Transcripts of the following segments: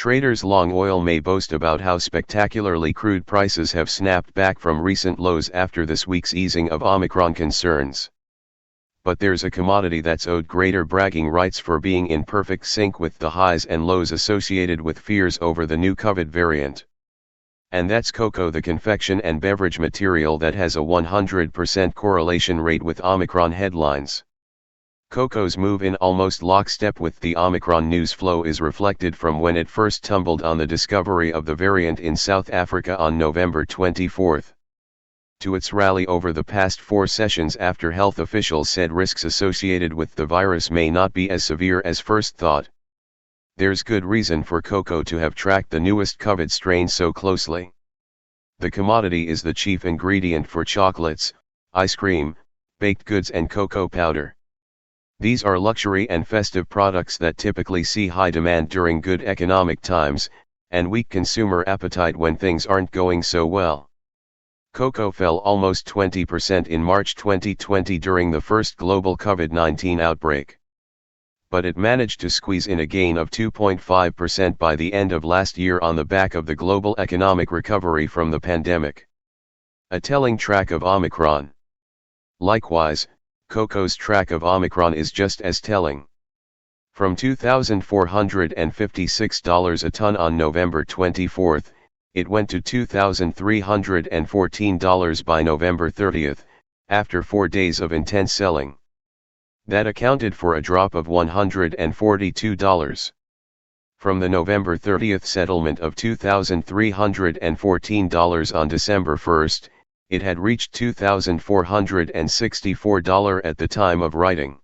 Traders long oil may boast about how spectacularly crude prices have snapped back from recent lows after this week's easing of Omicron concerns. But there's a commodity that's owed greater bragging rights for being in perfect sync with the highs and lows associated with fears over the new COVID variant. And that's cocoa, the confection and beverage material that has a 100% correlation rate with Omicron headlines. Cocoa's move in almost lockstep with the Omicron news flow is reflected from when it first tumbled on the discovery of the variant in South Africa on November 24, to its rally over the past 4 sessions after health officials said risks associated with the virus may not be as severe as first thought. There's good reason for cocoa to have tracked the newest COVID strain so closely. The commodity is the chief ingredient for chocolates, ice cream, baked goods and cocoa powder. These are luxury and festive products that typically see high demand during good economic times, and weak consumer appetite when things aren't going so well. Cocoa fell almost 20% in March 2020 during the first global COVID-19 outbreak. But it managed to squeeze in a gain of 2.5% by the end of last year on the back of the global economic recovery from the pandemic. A telling track of Omicron. Likewise, cocoa's track of Omicron is just as telling. From $2,456 a ton on November 24, it went to $2,314 by November 30, after 4 days of intense selling. That accounted for a drop of $142. From the November 30 settlement of $2,314 on December 1, it had reached $2,464 at the time of writing.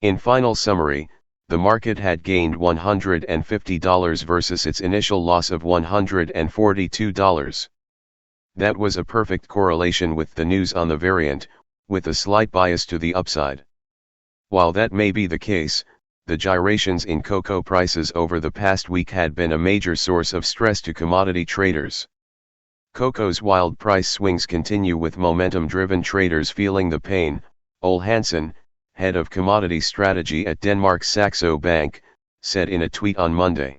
In final summary, the market had gained $150 versus its initial loss of $142. That was a perfect correlation with the news on the variant, with a slight bias to the upside. While that may be the case, the gyrations in cocoa prices over the past week had been a major source of stress to commodity traders. Cocoa's wild price swings continue with momentum-driven traders feeling the pain, Ole Hansen, head of commodity strategy at Denmark's Saxo Bank, said in a tweet on Monday.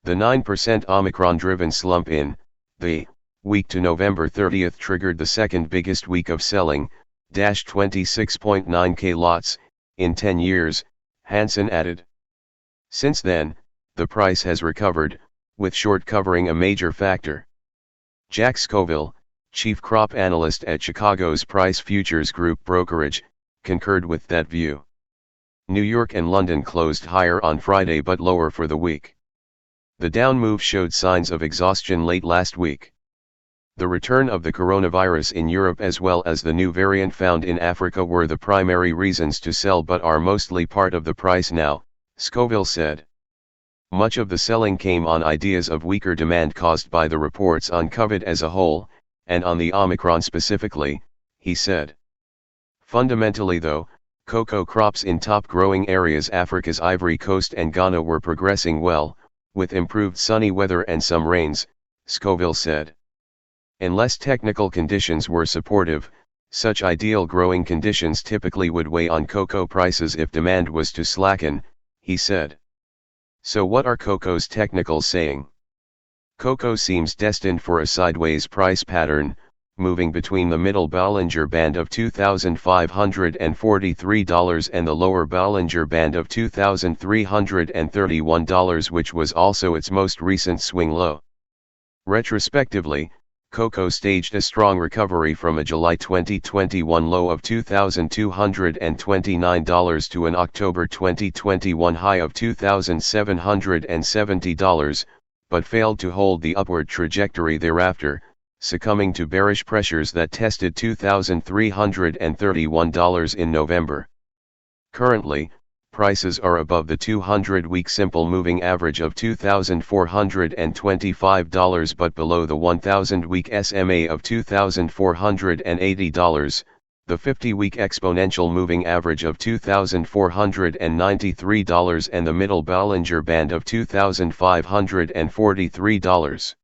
The 9% Omicron-driven slump in the week to November 30 triggered the second biggest week of selling, 26.9k lots, in 10 years, Hansen added. Since then, the price has recovered, with short covering a major factor. Jack Scoville, chief crop analyst at Chicago's Price Futures Group brokerage, concurred with that view. New York and London closed higher on Friday but lower for the week. The down move showed signs of exhaustion late last week. The return of the coronavirus in Europe as well as the new variant found in Africa were the primary reasons to sell but are mostly part of the price now, Scoville said. Much of the selling came on ideas of weaker demand caused by the reports on COVID as a whole, and on the Omicron specifically, he said. Fundamentally though, cocoa crops in top growing areas Africa's Ivory Coast and Ghana were progressing well, with improved sunny weather and some rains, Scoville said. Unless technical conditions were supportive, such ideal growing conditions typically would weigh on cocoa prices if demand was to slacken, he said. So what are cocoa's technicals saying? Cocoa seems destined for a sideways price pattern, moving between the middle Bollinger Band of $2,543 and the lower Bollinger Band of $2,331, which was also its most recent swing low. Retrospectively, cocoa staged a strong recovery from a July 2021 low of $2,229 to an October 2021 high of $2,770, but failed to hold the upward trajectory thereafter, succumbing to bearish pressures that tested $2,331 in November. Currently, prices are above the 200-week simple moving average of $2,425 but below the 1,000-week SMA of $2,480, the 50-week exponential moving average of $2,493 and the middle Bollinger Band of $2,543.